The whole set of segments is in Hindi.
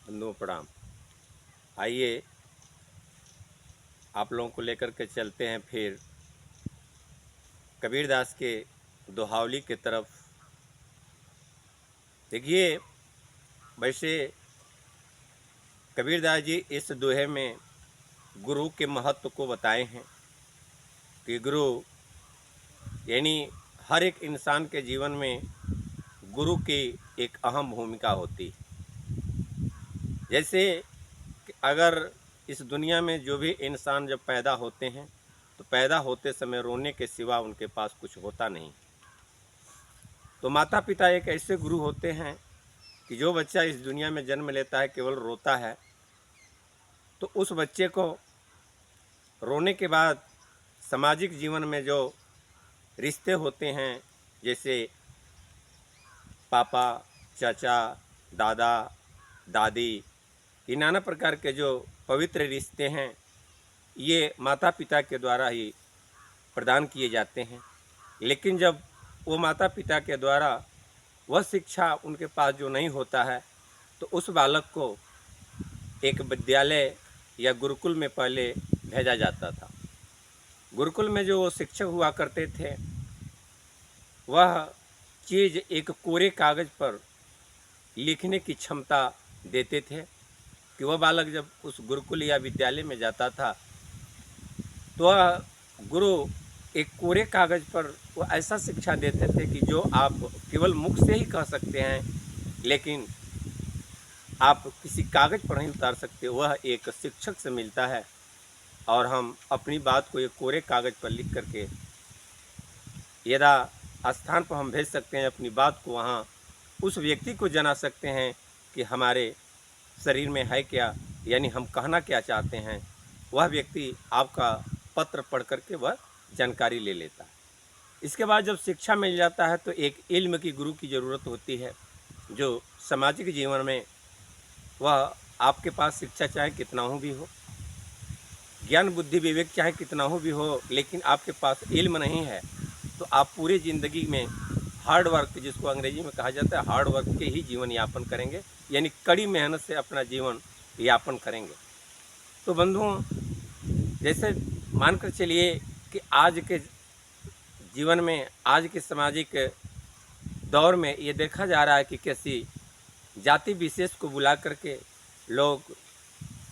बंधुओं प्रणाम। आइए आप लोगों को लेकर के चलते हैं फिर कबीरदास के दोहावली की तरफ। देखिए, वैसे कबीरदास जी इस दोहे में गुरु के महत्व को बताए हैं कि गुरु यानी हर एक इंसान के जीवन में गुरु की एक अहम भूमिका होती। जैसे कि अगर इस दुनिया में जो भी इंसान जब पैदा होते हैं तो पैदा होते समय रोने के सिवा उनके पास कुछ होता नहीं। तो माता पिता एक ऐसे गुरु होते हैं कि जो बच्चा इस दुनिया में जन्म लेता है केवल रोता है, तो उस बच्चे को रोने के बाद सामाजिक जीवन में जो रिश्ते होते हैं, जैसे पापा, चाचा, दादा, दादी, ये नाना प्रकार के जो पवित्र रिश्ते हैं, ये माता पिता के द्वारा ही प्रदान किए जाते हैं। लेकिन जब वो माता पिता के द्वारा वह शिक्षा उनके पास जो नहीं होता है, तो उस बालक को एक विद्यालय या गुरुकुल में पहले भेजा जाता था। गुरुकुल में जो शिक्षक हुआ करते थे, वह चीज़ एक कोरे कागज़ पर लिखने की क्षमता देते थे कि वह बालक जब उस गुरुकुल या विद्यालय में जाता था तो वह गुरु एक कोरे कागज़ पर वो ऐसा शिक्षा देते थे कि जो आप केवल मुख से ही कह सकते हैं, लेकिन आप किसी कागज़ पर नहीं उतार सकते। वह एक शिक्षक से मिलता है और हम अपनी बात को एक कोरे कागज़ पर लिख करके यदा स्थान पर हम भेज सकते हैं, अपनी बात को वहाँ उस व्यक्ति को जना सकते हैं कि हमारे शरीर में है क्या, यानी हम कहना क्या चाहते हैं। वह व्यक्ति आपका पत्र पढ़ करके वह जानकारी ले लेता है। इसके बाद जब शिक्षा मिल जाता है तो एक इल्म की गुरु की ज़रूरत होती है, जो सामाजिक जीवन में वह आपके पास शिक्षा चाहे कितना हो भी हो, ज्ञान बुद्धि विवेक चाहे कितना हो भी हो, लेकिन आपके पास इल्म नहीं है तो आप पूरी ज़िंदगी में हार्ड वर्क, जिसको अंग्रेजी में कहा जाता है, हार्ड वर्क के ही जीवन यापन करेंगे, यानी कड़ी मेहनत से अपना जीवन यापन करेंगे। तो बंधुओं, जैसे मानकर चलिए कि आज के जीवन में, आज के सामाजिक दौर में ये देखा जा रहा है कि किसी जाति विशेष को बुला करके लोग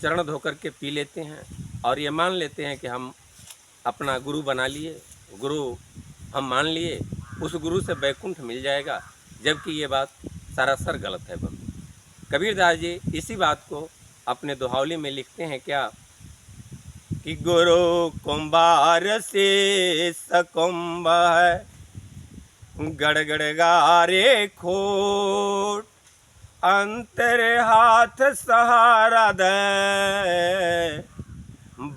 चरण धो करके पी लेते हैं और ये मान लेते हैं कि हम अपना गुरु बना लिए, गुरु हम मान लिए, उस गुरु से वैकुंठ मिल जाएगा, जबकि ये बात सरासर गलत है बंधु। कबीरदास जी इसी बात को अपने दोहावली में लिखते हैं क्या कि गुरु कुंभार से सकुंभ है, गड़गड़ गारे खोट, अंतर हाथ सहारा दे,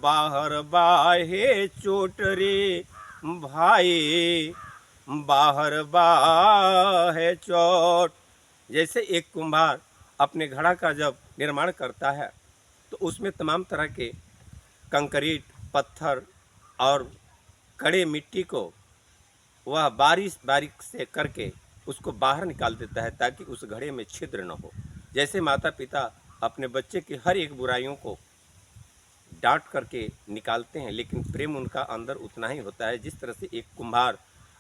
बाहर बाहे चोट रे भाई, बाहर बाहे चोट। जैसे एक कुम्हार अपने घड़ा का जब निर्माण करता है तो उसमें तमाम तरह के कंक्रीट, पत्थर और कड़े मिट्टी को वह बारीक से करके उसको बाहर निकाल देता है ताकि उस घड़े में छिद्र न हो। जैसे माता पिता अपने बच्चे की हर एक बुराइयों को डांट करके निकालते हैं, लेकिन प्रेम उनका अंदर उतना ही होता है जिस तरह से एक कुम्हार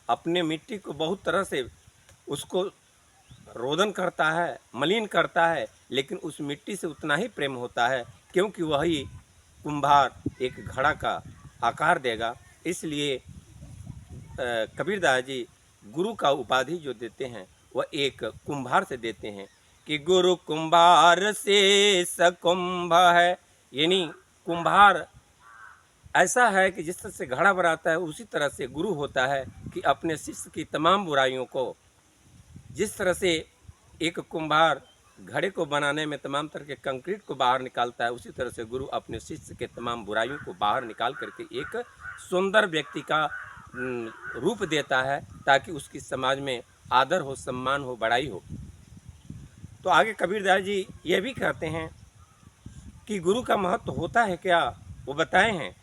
अपने मिट्टी को बहुत तरह से उसको रोदन करता है, मलिन करता है, लेकिन उस मिट्टी से उतना ही प्रेम होता है क्योंकि वही कुम्हार एक घड़ा का आकार देगा। इसलिए कबीरदास जी गुरु का उपाधि जो देते हैं वह एक कुम्हार से देते हैं कि गुरु कुम्हार से सकुंभ है, यानी कुम्हार ऐसा है कि जिस तरह से घड़ा बनाता है उसी तरह से गुरु होता है कि अपने शिष्य की तमाम बुराइयों को, जिस तरह से एक कुम्हार घड़े को बनाने में तमाम तरह के कंक्रीट को बाहर निकालता है, उसी तरह से गुरु अपने शिष्य के तमाम बुराइयों को बाहर निकाल करके एक सुंदर व्यक्ति का रूप देता है ताकि उसकी समाज में आदर हो, सम्मान हो, बड़ाई हो। तो आगे कबीरदास जी ये भी कहते हैं कि गुरु का महत्व होता है क्या, वो बताए हैं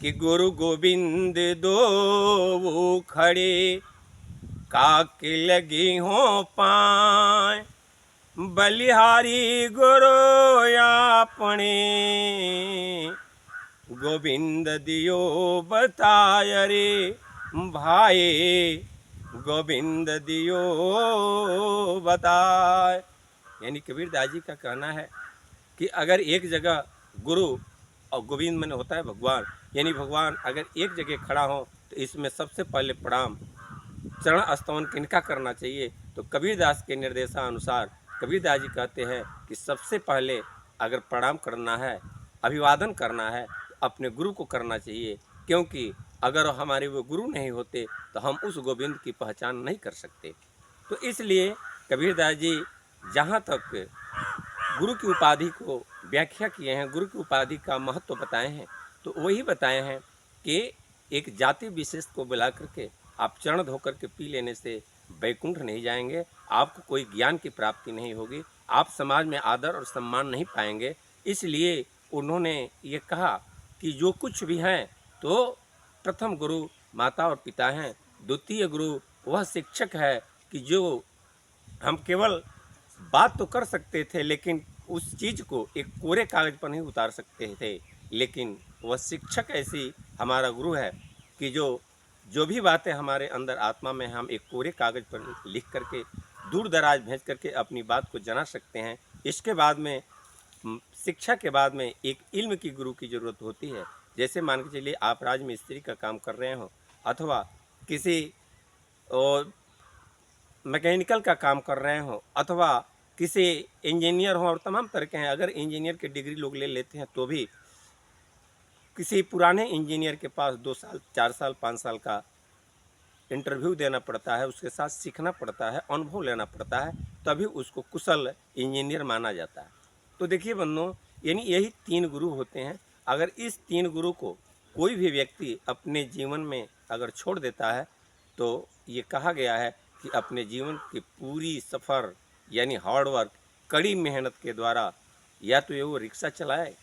कि गुरु गोविंद दो वो खड़े, काके लगी हो पाए, बलिहारी गुरु आपणे गोविंद दियो बताय रे भाई, गोविंद दियो बताए। यानी कबीरदास जी का कहना है कि अगर एक जगह गुरु और गोविंद में होता है भगवान, यानी भगवान अगर एक जगह खड़ा हो तो इसमें सबसे पहले प्रणाम चरण स्तवन किनका करना चाहिए? तो कबीरदास के निर्देशानुसार कबीरदास जी कहते हैं कि सबसे पहले अगर प्रणाम करना है, अभिवादन करना है, तो अपने गुरु को करना चाहिए, क्योंकि अगर हमारे वो गुरु नहीं होते तो हम उस गोविंद की पहचान नहीं कर सकते। तो इसलिए कबीरदास जी जहाँ तक गुरु की उपाधि को व्याख्या किए हैं, गुरु की उपाधि का महत्व बताए हैं, तो वही बताए हैं कि एक जाति विशेष को बुला करके आप चरण धो करके पी लेने से वैकुंठ नहीं जाएंगे, आपको कोई ज्ञान की प्राप्ति नहीं होगी, आप समाज में आदर और सम्मान नहीं पाएंगे। इसलिए उन्होंने ये कहा कि जो कुछ भी हैं तो प्रथम गुरु माता और पिता हैं, द्वितीय गुरु वह शिक्षक है कि जो हम केवल बात तो कर सकते थे लेकिन उस चीज़ को एक कोरे कागज़ पर नहीं उतार सकते थे, लेकिन वह शिक्षक ऐसी हमारा गुरु है कि जो भी बातें हमारे अंदर आत्मा में हम एक कोरे कागज़ पर लिख करके दूर दराज भेज करके अपनी बात को जना सकते हैं। इसके बाद में शिक्षा के बाद में एक इल्म की गुरु की ज़रूरत होती है। जैसे मान के चलिए आप राजमिस्त्री का काम कर रहे हो अथवा किसी मैकेनिकल का काम कर रहे हो अथवा किसी इंजीनियर हो, और तमाम तरह के हैं। अगर इंजीनियर की डिग्री लोग ले लेते हैं तो भी किसी पुराने इंजीनियर के पास 2 साल 4 साल 5 साल का इंटरव्यू देना पड़ता है, उसके साथ सीखना पड़ता है, अनुभव लेना पड़ता है, तभी उसको कुशल इंजीनियर माना जाता है। तो देखिए बंधुओं, यानी यही 3 गुरु होते हैं। अगर इस 3 गुरु को कोई भी व्यक्ति अपने जीवन में अगर छोड़ देता है तो ये कहा गया है कि अपने जीवन की पूरी सफ़र यानी हार्ड वर्क, कड़ी मेहनत के द्वारा या तो ये वो रिक्शा चलाए